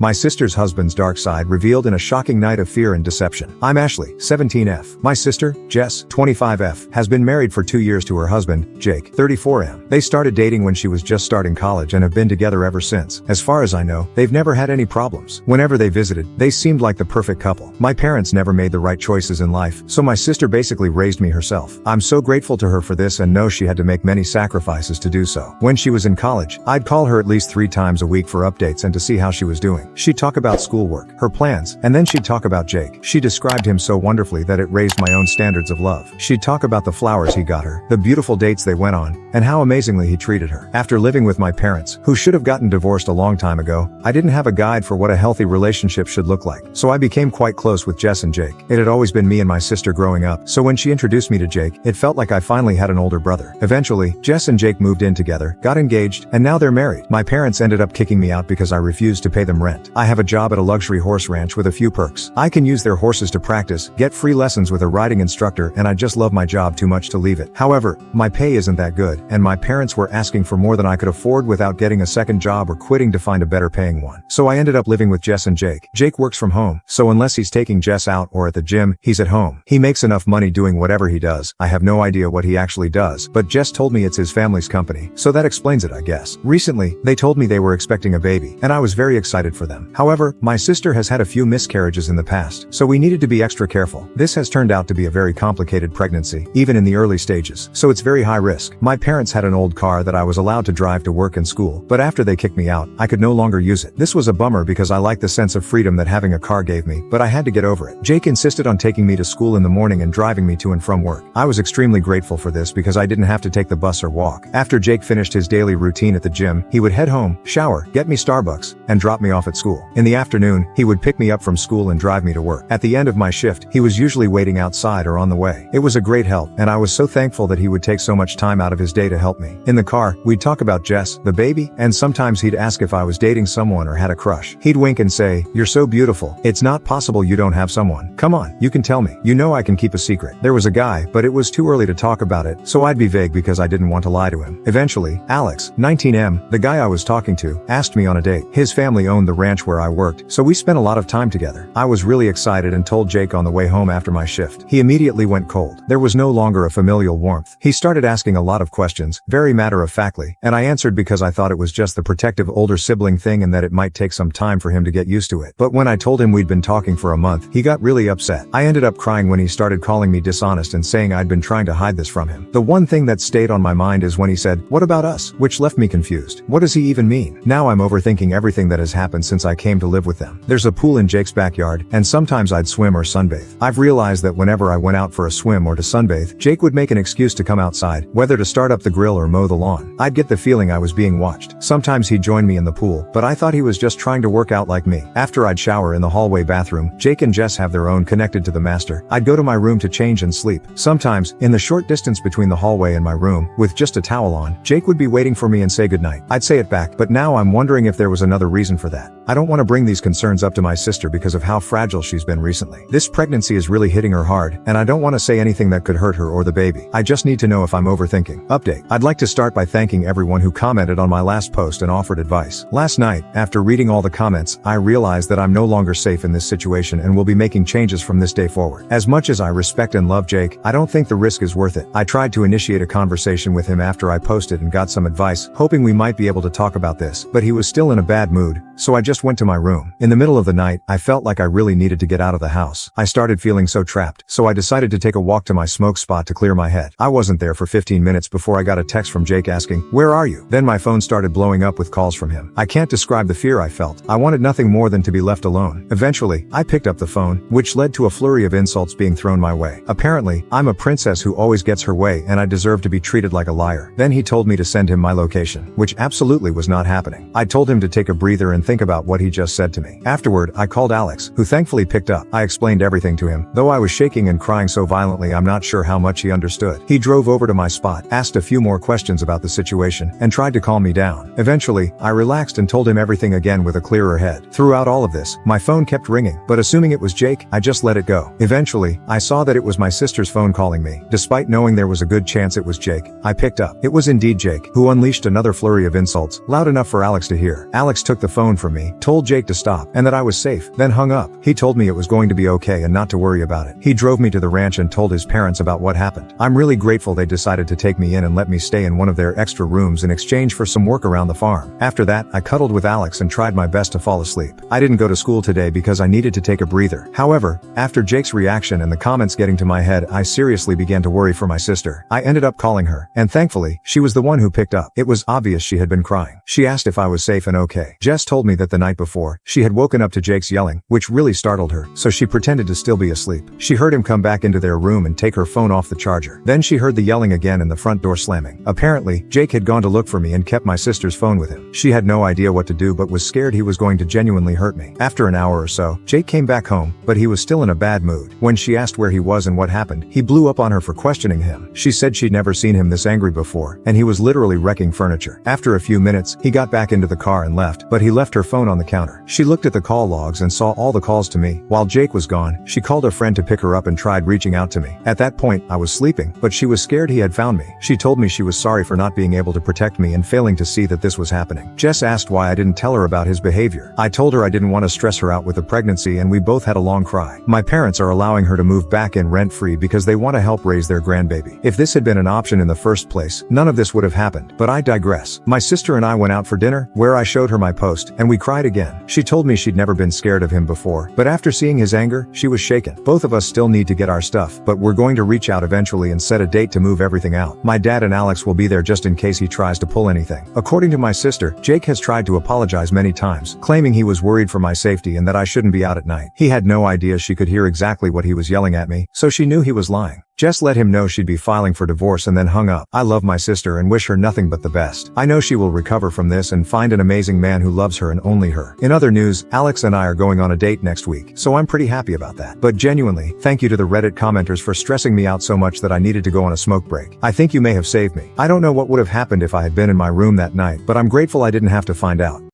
My sister's husband's dark side revealed in a shocking night of fear and deception. I'm Ashley, 17F. My sister, Jess, 25F, has been married for 2 years to her husband, Jake, 34M. They started dating when she was just starting college and have been together ever since. As far as I know, they've never had any problems. Whenever they visited, they seemed like the perfect couple. My parents never made the right choices in life, so my sister basically raised me herself. I'm so grateful to her for this and know she had to make many sacrifices to do so. When she was in college, I'd call her at least 3 times a week for updates and to see how she was doing. She'd talk about schoolwork, her plans, and then she'd talk about Jake. She described him so wonderfully that it raised my own standards of love. She'd talk about the flowers he got her, the beautiful dates they went on, and how amazingly he treated her. After living with my parents, who should have gotten divorced a long time ago, I didn't have a guide for what a healthy relationship should look like, so I became quite close with Jess and Jake. It had always been me and my sister growing up, so when she introduced me to Jake, it felt like I finally had an older brother. Eventually, Jess and Jake moved in together, got engaged, and now they're married. My parents ended up kicking me out because I refused to pay them rent. I have a job at a luxury horse ranch with a few perks. I can use their horses to practice, get free lessons with a riding instructor, and I just love my job too much to leave it. However, my pay isn't that good, and my parents were asking for more than I could afford without getting a second job or quitting to find a better paying one. So I ended up living with Jess and Jake. Jake works from home, so unless he's taking Jess out or at the gym, he's at home. He makes enough money doing whatever he does. I have no idea what he actually does, but Jess told me it's his family's company, so that explains it, I guess. Recently, they told me they were expecting a baby, and I was very excited for them. However, my sister has had a few miscarriages in the past, so we needed to be extra careful. This has turned out to be a very complicated pregnancy, even in the early stages, so it's very high risk. My parents had an old car that I was allowed to drive to work and school, but after they kicked me out, I could no longer use it. This was a bummer because I liked the sense of freedom that having a car gave me, but I had to get over it. Jake insisted on taking me to school in the morning and driving me to and from work. I was extremely grateful for this because I didn't have to take the bus or walk. After Jake finished his daily routine at the gym, he would head home, shower, get me Starbucks, and drop me off at school. In the afternoon, he would pick me up from school and drive me to work. At the end of my shift, he was usually waiting outside or on the way. It was a great help, and I was so thankful that he would take so much time out of his day to help me. In the car, we'd talk about Jess, the baby, and sometimes he'd ask if I was dating someone or had a crush. He'd wink and say, "You're so beautiful. It's not possible you don't have someone. Come on, you can tell me. You know I can keep a secret." There was a guy, but it was too early to talk about it, so I'd be vague because I didn't want to lie to him. Eventually, Alex, 19M, the guy I was talking to, asked me on a date. His family owned the ranch where I worked, so we spent a lot of time together. I was really excited and told Jake on the way home after my shift. He immediately went cold. There was no longer a familial warmth. He started asking a lot of questions, very matter-of-factly, and I answered because I thought it was just the protective older sibling thing and that it might take some time for him to get used to it. But when I told him we'd been talking for a month, he got really upset. I ended up crying when he started calling me dishonest and saying I'd been trying to hide this from him. The one thing that stayed on my mind is when he said, "What about us?" which left me confused. What does he even mean? Now I'm overthinking everything that has happened since I came to live with them. There's a pool in Jake's backyard, and sometimes I'd swim or sunbathe. I've realized that whenever I went out for a swim or to sunbathe, Jake would make an excuse to come outside, whether to start up the grill or mow the lawn. I'd get the feeling I was being watched. Sometimes he'd join me in the pool, but I thought he was just trying to work out like me. After I'd shower in the hallway bathroom, Jake and Jess have their own connected to the master. I'd go to my room to change and sleep. Sometimes, in the short distance between the hallway and my room, with just a towel on, Jake would be waiting for me and say goodnight. I'd say it back, but now I'm wondering if there was another reason for that. I don't want to bring these concerns up to my sister because of how fragile she's been recently. This pregnancy is really hitting her hard, and I don't want to say anything that could hurt her or the baby. I just need to know if I'm overthinking. Update. I'd like to start by thanking everyone who commented on my last post and offered advice. Last night, after reading all the comments, I realized that I'm no longer safe in this situation and will be making changes from this day forward. As much as I respect and love Jake, I don't think the risk is worth it. I tried to initiate a conversation with him after I posted and got some advice, hoping we might be able to talk about this, but he was still in a bad mood, so I just went to my room. In the middle of the night, I felt like I really needed to get out of the house. I started feeling so trapped, so I decided to take a walk to my smoke spot to clear my head. I wasn't there for 15 minutes before I got a text from Jake asking, "Where are you?" Then my phone started blowing up with calls from him. I can't describe the fear I felt. I wanted nothing more than to be left alone. Eventually, I picked up the phone, which led to a flurry of insults being thrown my way. Apparently, I'm a princess who always gets her way and I deserve to be treated like a liar. Then he told me to send him my location, which absolutely was not happening. I told him to take a breather and think about what he just said to me. Afterward, I called Alex, who thankfully picked up. I explained everything to him, though I was shaking and crying so violently I'm not sure how much he understood. He drove over to my spot, asked a few more questions about the situation, and tried to calm me down. Eventually, I relaxed and told him everything again with a clearer head. Throughout all of this, my phone kept ringing, but assuming it was Jake, I just let it go. Eventually, I saw that it was my sister's phone calling me. Despite knowing there was a good chance it was Jake, I picked up. It was indeed Jake, who unleashed another flurry of insults, loud enough for Alex to hear. Alex took the phone from me, told Jake to stop, and that I was safe, then hung up. He told me it was going to be okay and not to worry about it. He drove me to the ranch and told his parents about what happened. I'm really grateful they decided to take me in and let me stay in one of their extra rooms in exchange for some work around the farm. After that, I cuddled with Alex and tried my best to fall asleep. I didn't go to school today because I needed to take a breather. However, after Jake's reaction and the comments getting to my head, I seriously began to worry for my sister. I ended up calling her, and thankfully, she was the one who picked up. It was obvious she had been crying. She asked if I was safe and okay. Jess told me that the night before, she had woken up to Jake's yelling, which really startled her, so she pretended to still be asleep. She heard him come back into their room and take her phone off the charger. Then she heard the yelling again and the front door slamming. Apparently, Jake had gone to look for me and kept my sister's phone with him. She had no idea what to do but was scared he was going to genuinely hurt me. After an hour or so, Jake came back home, but he was still in a bad mood. When she asked where he was and what happened, he blew up on her for questioning him. She said she'd never seen him this angry before, and he was literally wrecking furniture. After a few minutes, he got back into the car and left, but he left her phone on the counter. She looked at the call logs and saw all the calls to me. While Jake was gone, she called a friend to pick her up and tried reaching out to me. At that point, I was sleeping, but she was scared he had found me. She told me she was sorry for not being able to protect me and failing to see that this was happening. Jess asked why I didn't tell her about his behavior. I told her I didn't want to stress her out with the pregnancy, and we both had a long cry. My parents are allowing her to move back in rent-free because they want to help raise their grandbaby. If this had been an option in the first place, none of this would have happened, but I digress. My sister and I went out for dinner, where I showed her my post, and we cried again. She told me she'd never been scared of him before, but after seeing his anger, she was shaken. Both of us still need to get our stuff, but we're going to reach out eventually and set a date to move everything out. My dad and Alex will be there just in case he tries to pull anything. According to my sister, Jake has tried to apologize many times, claiming he was worried for my safety and that I shouldn't be out at night. He had no idea she could hear exactly what he was yelling at me, so she knew he was lying. Jess let him know she'd be filing for divorce and then hung up. I love my sister and wish her nothing but the best. I know she will recover from this and find an amazing man who loves her and only her. In other news, Alex and I are going on a date next week, so I'm pretty happy about that. But genuinely, thank you to the Reddit commenters for stressing me out so much that I needed to go on a smoke break. I think you may have saved me. I don't know what would have happened if I had been in my room that night, but I'm grateful I didn't have to find out.